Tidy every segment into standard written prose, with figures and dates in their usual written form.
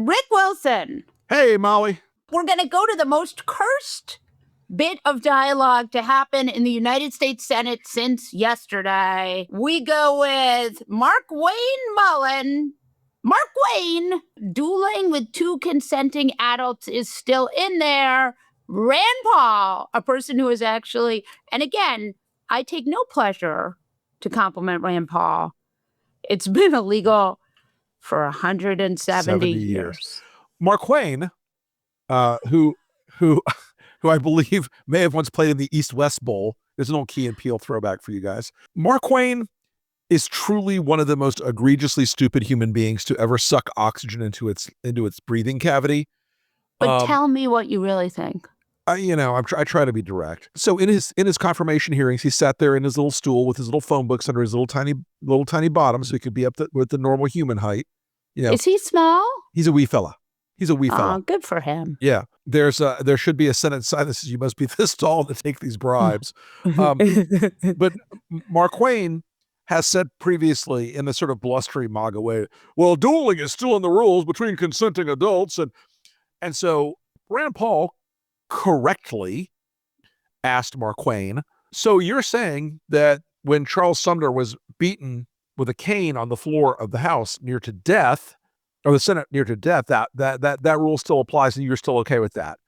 Rick Wilson. Hey, Molly. We're going to go to the most cursed bit of dialogue to happen in the United States Senate since yesterday. We go with Markwayne Mullin. Markwayne, dueling with two consenting adults is still in there. Rand Paul, a person who is actually, and again, I take no pleasure to compliment Rand Paul. It's been illegal for 170 years. Markwayne, who I believe may have once played in the East-West Bowl. There's an old Key and Peele throwback for you guys. Markwayne is truly one of the most egregiously stupid human beings to ever suck oxygen into its breathing cavity. But tell me what you really think. I try to be direct. So in his confirmation hearings, he sat there in his little stool with his little phone books under his little tiny bottom, so he could be up with the normal human height. Is he small? He's a wee fella. Oh, good for him. Yeah. There should be a Senate sign that says you must be this tall to take these bribes. But Markwayne has said previously in the sort of blustery MAGA way, well, dueling is still in the rules between consenting adults. And so Rand Paul correctly asked Markwayne, so you're saying that when Charles Sumner was beaten with a cane on the floor of the House near to death, or the Senate near to death, that rule still applies and you're still okay with that?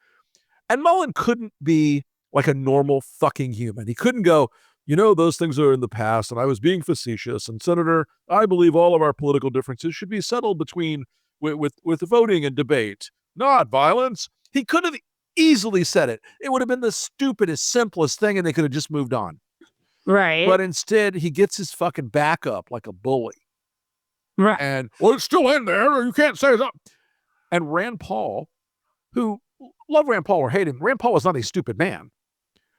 And Mullin couldn't be like a normal fucking human. He couldn't go, those things are in the past and I was being facetious. And Senator, I believe all of our political differences should be settled with voting and debate, not violence. He could have easily said it. It would have been the stupidest, simplest thing and they could have just moved on. Right. But instead, he gets his fucking back up like a bully. Right. And, well, it's still in there, or you can't say that. And Rand Paul, who love Rand Paul or hate him, Rand Paul was not a stupid man.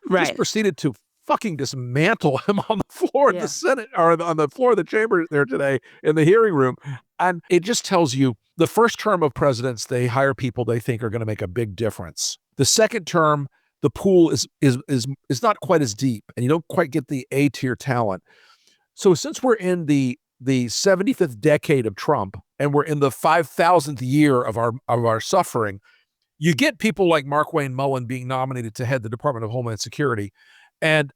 Right. Just proceeded to fucking dismantle him on the floor of the Senate, or on the floor of the chamber there today in the hearing room. And it just tells you the first term of presidents, they hire people they think are going to make a big difference. The second term, the pool is not quite as deep and you don't quite get the A-tier talent. So since we're in the 75th decade of Trump and we're in the 5,000th year of our suffering, you get people like Markwayne Mullin being nominated to head the Department of Homeland Security. And,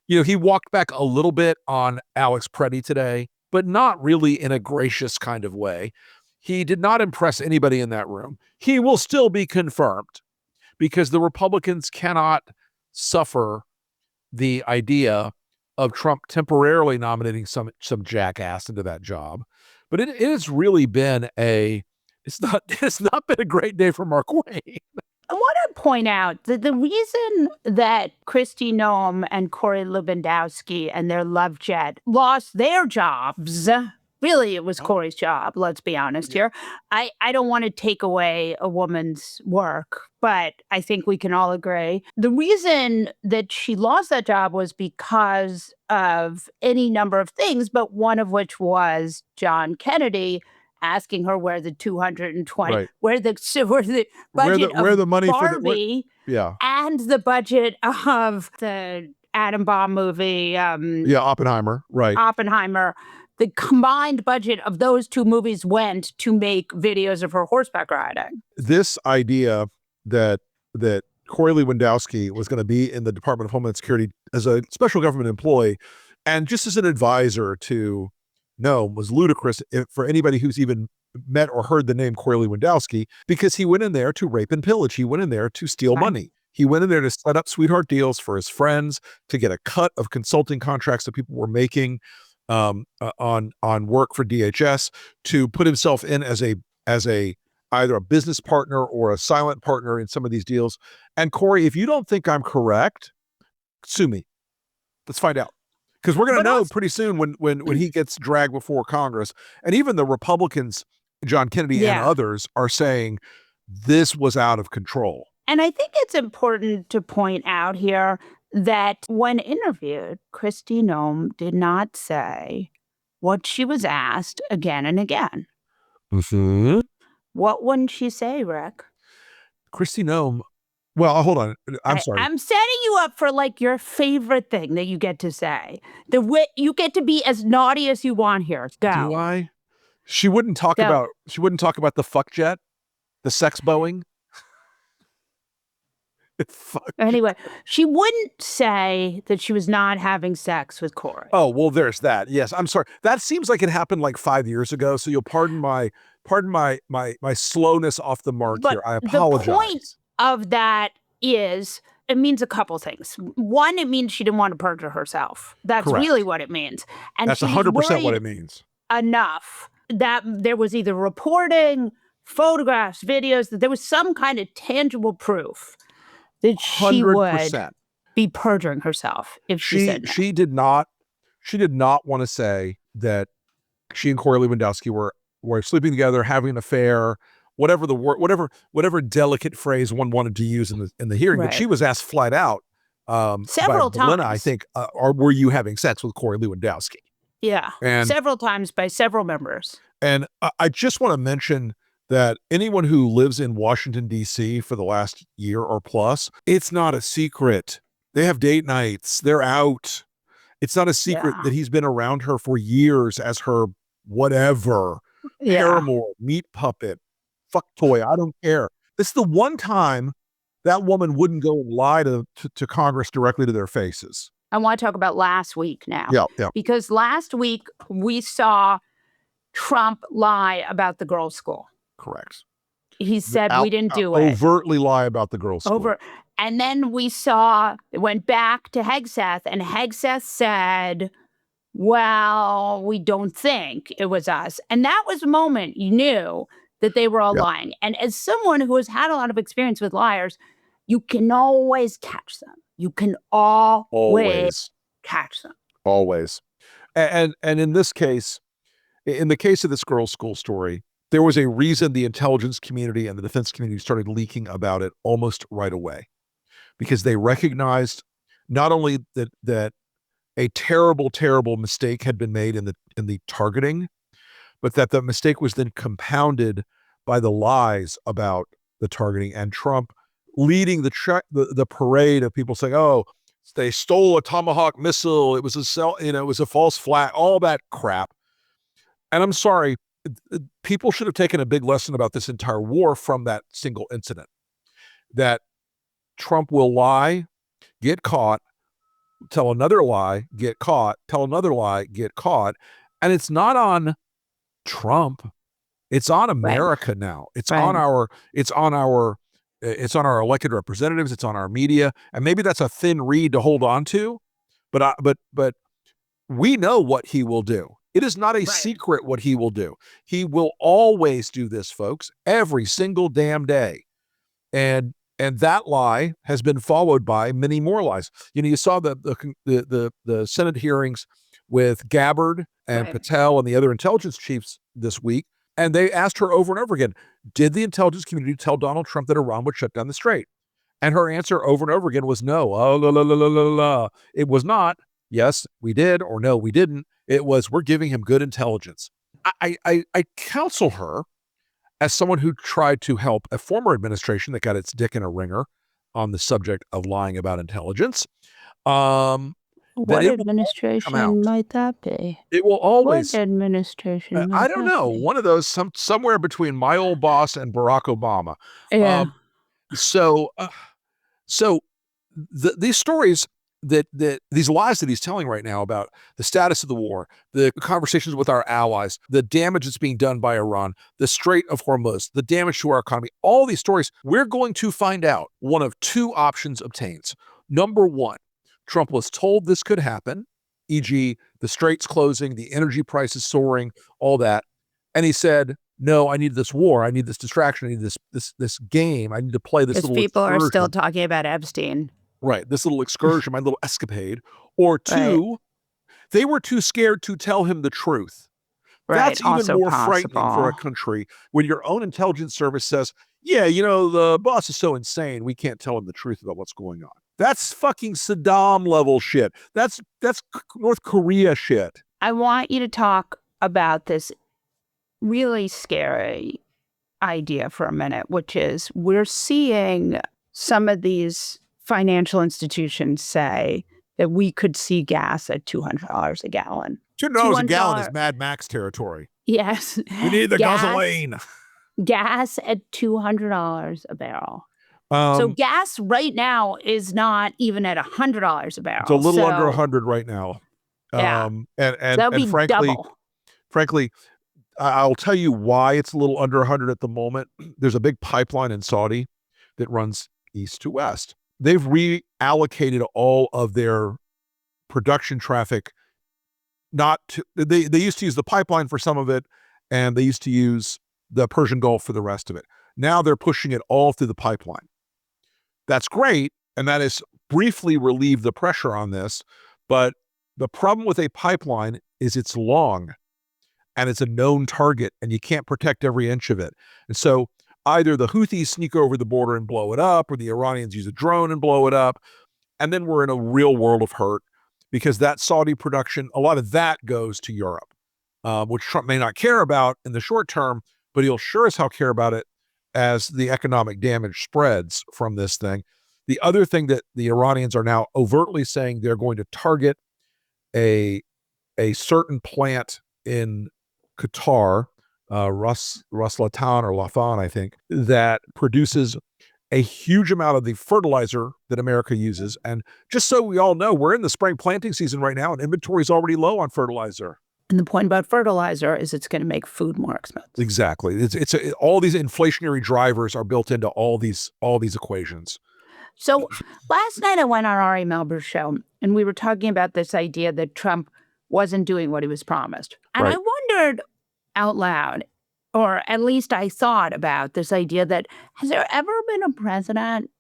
he walked back a little bit on Alex Preddy today, but not really in a gracious kind of way. He did not impress anybody in that room. He will still be confirmed because the Republicans cannot suffer the idea of Trump temporarily nominating some jackass into that job. But it has really been it's not been a great day for Markwayne. I want to point out that the reason that Kristi Noem and Corey Lewandowski and their love jet lost their jobs, really it was Corey's job, let's be honest here. I don't want to take away a woman's work, but I think we can all agree. The reason that she lost that job was because of any number of things, but one of which was John Kennedy asking her where the 220, right. where the budget where the money Barbie for the, and the budget of the atom bomb movie. Oppenheimer, right. Oppenheimer. The combined budget of those two movies went to make videos of her horseback riding. This idea that Corey Lewandowski was going to be in the Department of Homeland Security as a special government employee and just as an advisor to Noem was ludicrous for anybody who's even met or heard the name Corey Lewandowski, because he went in there to rape and pillage. He went in there to steal money. He went in there to set up sweetheart deals for his friends, to get a cut of consulting contracts that people were making on work for DHS, to put himself in as either a business partner or a silent partner in some of these deals. And Corey, if you don't think I'm correct, sue me. Let's find out. Because we're going to know pretty soon when he gets dragged before Congress. And even the Republicans, John Kennedy and others, are saying this was out of control. And I think it's important to point out here that when interviewed, Kristi Noem did not say what she was asked again and again. Mm-hmm. What wouldn't she say, Rick? Kristi Noem. Well, hold on. I'm sorry. I'm setting you up for like your favorite thing that you get to say. You get to be as naughty as you want here. Go. Do I? She wouldn't talk about the fuck jet. The sex Boeing? Anyway, she wouldn't say that she was not having sex with Corey. Oh, well, there's that. Yes, I'm sorry. That seems like it happened like 5 years ago. So you'll pardon my slowness off the mark here. I apologize. The point of that is it means a couple things. One, it means she didn't want to perjure herself. That's Correct. really what it means. And that's 100% what it means. Enough that there was either reporting, photographs, videos, that there was some kind of tangible proof that she 100%. would be perjuring herself if she said no. She did not want to say that she and Corey Lewandowski were sleeping together, having an affair, whatever the word, whatever delicate phrase one wanted to use in the hearing. Right. But she was asked flat out several by times. Belina, I think, were you having sex with Corey Lewandowski? Yeah, and several times by several members. And I just want to mention that anyone who lives in Washington, D.C. for the last year or plus, it's not a secret. They have date nights. They're out. It's not a secret that he's been around her for years as her whatever, paramour, meat puppet, fuck toy. I don't care. This is the one time that woman wouldn't go and lie to Congress directly to their faces. I want to talk about last week now. Yeah. Because last week we saw Trump lie about the girls' school. Correct. He said we didn't do it. Overtly lie about the girls' school. And then we saw, it went back to Hegseth, and Hegseth said, well, we don't think it was us. And that was a moment you knew that they were all lying. And as someone who has had a lot of experience with liars, you can always catch them. You can always catch them. Always. And in this case, in the case of this girls' school story, there was a reason the intelligence community and the defense community started leaking about it almost right away, because they recognized not only that a terrible, terrible mistake had been made in the targeting, but that the mistake was then compounded by the lies about the targeting, and Trump leading the parade of people saying, "Oh, they stole a Tomahawk missile. It was it was a false flag." All that crap. And I'm sorry, people should have taken a big lesson about this entire war from that single incident. That Trump will lie, get caught, tell another lie, get caught, tell another lie, get caught. And it's not on Trump. It's on America now. It's on our elected representatives. It's on our media. And maybe that's a thin reed to hold on to, but we know what he will do. It is not a secret what he will do. He will always do this, folks, every single damn day. And that lie has been followed by many more lies. You saw the Senate hearings with Gabbard and Patel and the other intelligence chiefs this week, and they asked her over and over again, did the intelligence community tell Donald Trump that Iran would shut down the strait? And her answer over and over again was no. Oh, la, la, la, la, la, la. It was not, yes, we did, or no, we didn't. It was, we're giving him good intelligence. I counsel her, as someone who tried to help a former administration that got its dick in a ringer on the subject of lying about intelligence. What administration might that be? It will always. What administration? I don't know. One of those, somewhere between my old boss and Barack Obama. Yeah. These stories that these lies that he's telling right now about the status of the war, the conversations with our allies, the damage that's being done by Iran, the Strait of Hormuz, the damage to our economy, all these stories, we're going to find out one of two options obtains. Number one, Trump was told this could happen, e.g. the straits closing, the energy prices soaring, all that. And he said, no, I need this war. I need this distraction. I need this game. I need to play this little people excursion. Are still talking about Epstein. Right. This little excursion, my little escapade. Or two, they were too scared to tell him the truth. That's even also more frightening for a country when your own intelligence service says, yeah, the boss is so insane, we can't tell him the truth about what's going on. That's fucking Saddam level shit. That's North Korea shit. I want you to talk about this really scary idea for a minute, which is we're seeing some of these financial institutions say that we could see gas at $200 a gallon. $200 a gallon is Mad Max territory. Yes. We need the gasoline. Gas at $200 a barrel. So gas right now is not even at $100 a barrel. It's a little under 100 right now. Yeah. And frankly, I'll tell you why it's a little under 100 at the moment. There's a big pipeline in Saudi that runs east to west. They've reallocated all of their production traffic. They used to use the pipeline for some of it, and they used to use the Persian Gulf for the rest of it. Now they're pushing it all through the pipeline. That's great, and that has briefly relieved the pressure on this, but the problem with a pipeline is it's long, and it's a known target, and you can't protect every inch of it. And so either the Houthis sneak over the border and blow it up, or the Iranians use a drone and blow it up, and then we're in a real world of hurt, because that Saudi production, a lot of that goes to Europe, which Trump may not care about in the short term, but he'll sure as hell care about it as the economic damage spreads from this thing. The other thing that the Iranians are now overtly saying, they're going to target a certain plant in Qatar, Ras Laffan or Lafan, I think, that produces a huge amount of the fertilizer that America uses. And just so we all know, we're in the spring planting season right now, and inventory is already low on fertilizer. And the point about fertilizer is it's going to make food more expensive. Exactly. All these inflationary drivers are built into all these equations. So last night I went on Ari Melber's show, and we were talking about this idea that Trump wasn't doing what he was promised. And Right. I wondered out loud, or at least I thought about this idea that, has there ever been a president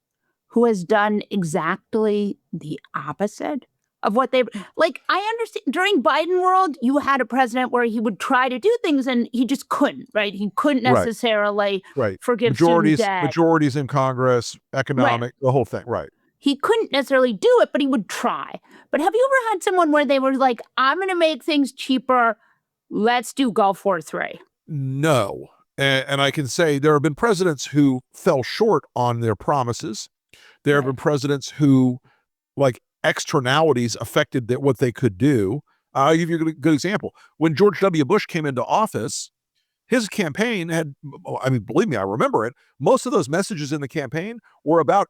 who has done exactly the opposite of what they, like, I understand during Biden world, you had a president where he would try to do things and he just couldn't, right? He couldn't necessarily forgive student debt. Majorities in Congress, economic, the whole thing, right. He couldn't necessarily do it, but he would try. But have you ever had someone where they were like, I'm going to make things cheaper, let's do Gulf War III? No. And I can say there have been presidents who fell short on their promises. There have been presidents who, like, externalities affected what they could do. I'll give you a good example. When George W. Bush came into office, his campaign had, I mean, believe me, I remember it. Most of those messages in the campaign were about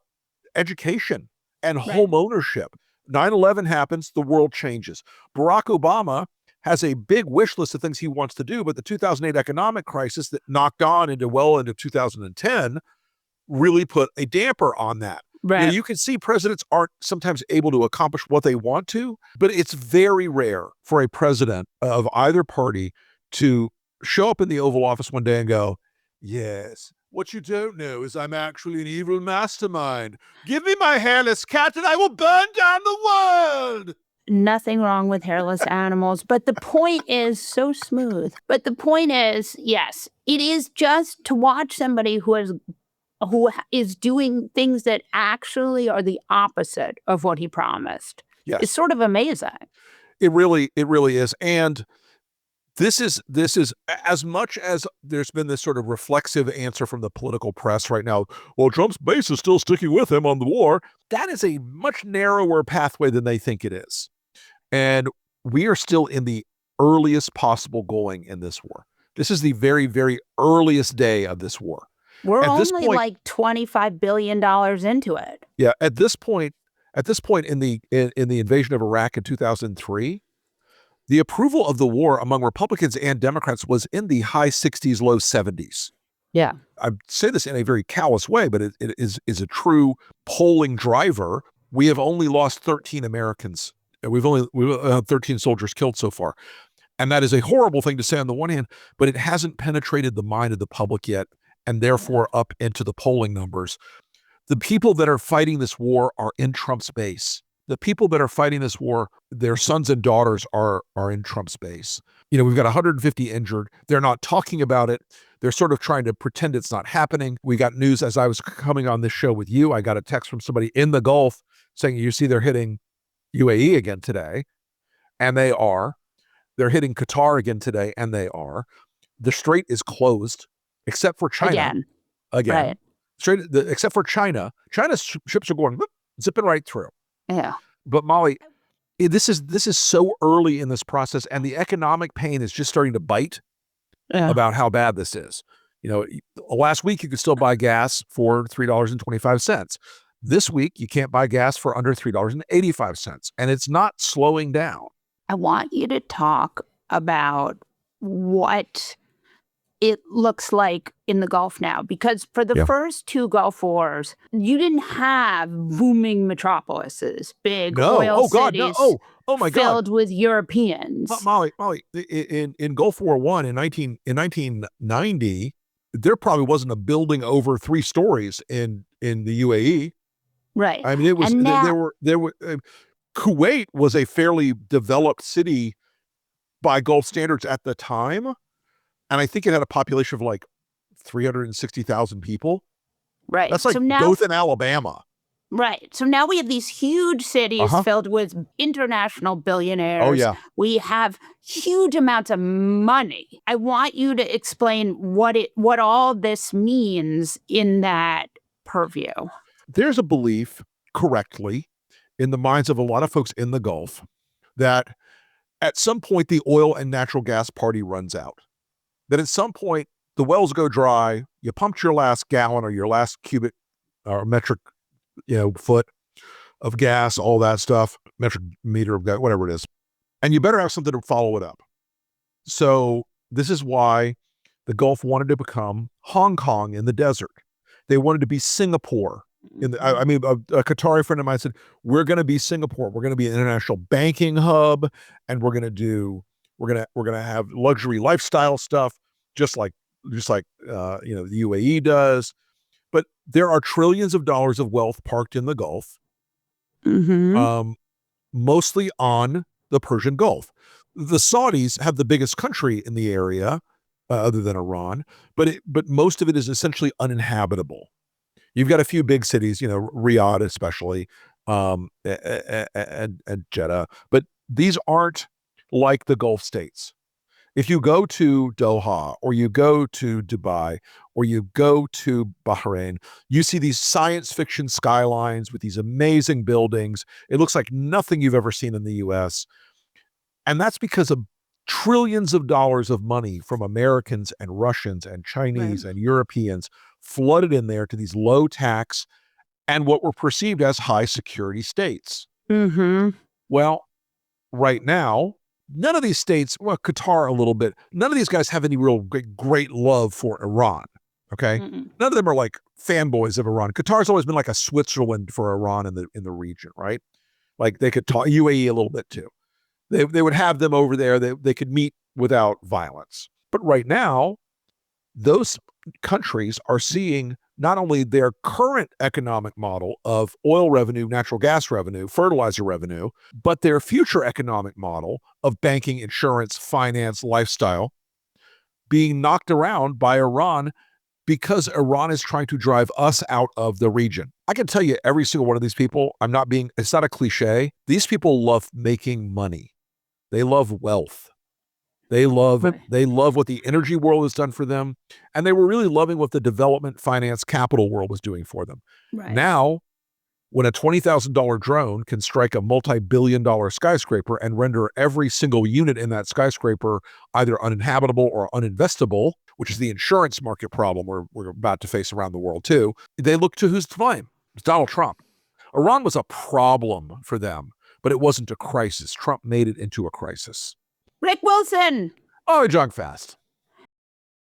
education and home ownership. 9/11 happens, the world changes. Barack Obama has a big wish list of things he wants to do, but the 2008 economic crisis that knocked on into 2010 really put a damper on that. Right. You know, you can see presidents aren't sometimes able to accomplish what they want to, but it's very rare for a president of either party to show up in the Oval Office one day and go, yes, what you don't know is I'm actually an evil mastermind. Give me my hairless cat and I will burn down the world. Nothing wrong with hairless animals, but the point is so smooth. But the point is, yes, it is just to watch somebody who is doing things that actually are the opposite of what he promised. Yes. It's sort of amazing. It really is. And this is as much as there's been this sort of reflexive answer from the political press right now. Well, Trump's base is still sticking with him on the war. That is a much narrower pathway than they think it is. And we are still in the earliest possible going in this war. This is the very, very earliest day of this war. We're only like $25 billion into it. Yeah, at this point in the invasion of Iraq in 2003, the approval of the war among Republicans and Democrats was in the high 60s, low 70s. Yeah. I say this in a very callous way, but it is a true polling driver. We have only lost 13 Americans. We've 13 soldiers killed so far. And that is a horrible thing to say on the one hand, but it hasn't penetrated the mind of the public yet, and therefore up into the polling numbers. The people that are fighting this war are in Trump's base. The people that are fighting this war, their sons and daughters are in Trump's base. You know, we've got 150 injured. They're not talking about it. They're sort of trying to pretend it's not happening. We got news as I was coming on this show with you. I got a text from somebody in the Gulf saying, you see, they're hitting UAE again today. And they are. They're hitting Qatar again today. And they are. The strait is closed, except for China. Again. Right. Except for China. China's ships are going, zipping right through. Yeah. But Molly, this is so early in this process, and the economic pain is just starting to bite about how bad this is. Last week you could still buy gas for $3.25. This week you can't buy gas for under $3.85, and it's not slowing down. I want you to talk about what it looks like in the Gulf now, because for the first two Gulf wars, you didn't have booming metropolises, big oil cities filled with Europeans. Molly, in Gulf War I in 1990, there probably wasn't a building over 3 stories in the UAE. Right. I mean, it was there were Kuwait was a fairly developed city by Gulf standards at the time. And I think it had a population of like 360,000 people. Right. That's like Dothan, Alabama. Right. So now we have these huge cities filled with international billionaires. Oh, yeah. We have huge amounts of money. I want you to explain what all this means in that purview. There's a belief, correctly, in the minds of a lot of folks in the Gulf that at some point the oil and natural gas party runs out. That at some point the wells go dry, you pumped your last gallon or your last cubic or metric, foot of gas, all that stuff, metric meter of gas, whatever it is, and you better have something to follow it up. So this is why the Gulf wanted to become Hong Kong in the desert. They wanted to be Singapore. A Qatari friend of mine said, we're going to be Singapore. We're going to be an international banking hub, and we're going to have luxury lifestyle stuff, just like the UAE does. But there are trillions of dollars of wealth parked in the Gulf, mostly on the Persian Gulf. The Saudis have the biggest country in the area, other than Iran, but most of it is essentially uninhabitable. You've got a few big cities, Riyadh especially, and Jeddah, but these aren't like the Gulf states. If you go to Doha or you go to Dubai or you go to Bahrain, you see these science fiction skylines with these amazing buildings. It looks like nothing you've ever seen in the US. And that's because of trillions of dollars of money from Americans and Russians and Chinese and Europeans flooded in there to these low tax and what were perceived as high security states. Well, right now, none of these states, Qatar a little bit, none of these guys have any real great love for Iran, okay? None of them are like fanboys of Iran. Qatar's always been like a Switzerland for Iran in the region, right? Like they could talk UAE a little bit too. They would have them over there. They could meet without violence. But right now, those countries are seeing not only their current economic model of oil revenue, natural gas revenue, fertilizer revenue, but their future economic model of banking, insurance, finance, lifestyle being knocked around by Iran because Iran is trying to drive us out of the region. I can tell you every single one of these people, it's not a cliche. These people love making money. They love wealth. They love what the energy world has done for them. And they were really loving what the development, finance, capital world was doing for them. Right. Now, when a $20,000 drone can strike a multi-billion-dollar skyscraper and render every single unit in that skyscraper either uninhabitable or uninvestable, which is the insurance market problem we're about to face around the world too, they look to who's to blame. It's Donald Trump. Iran was a problem for them, but it wasn't a crisis. Trump made it into a crisis. Rick Wilson. Oh, Jong-Fast.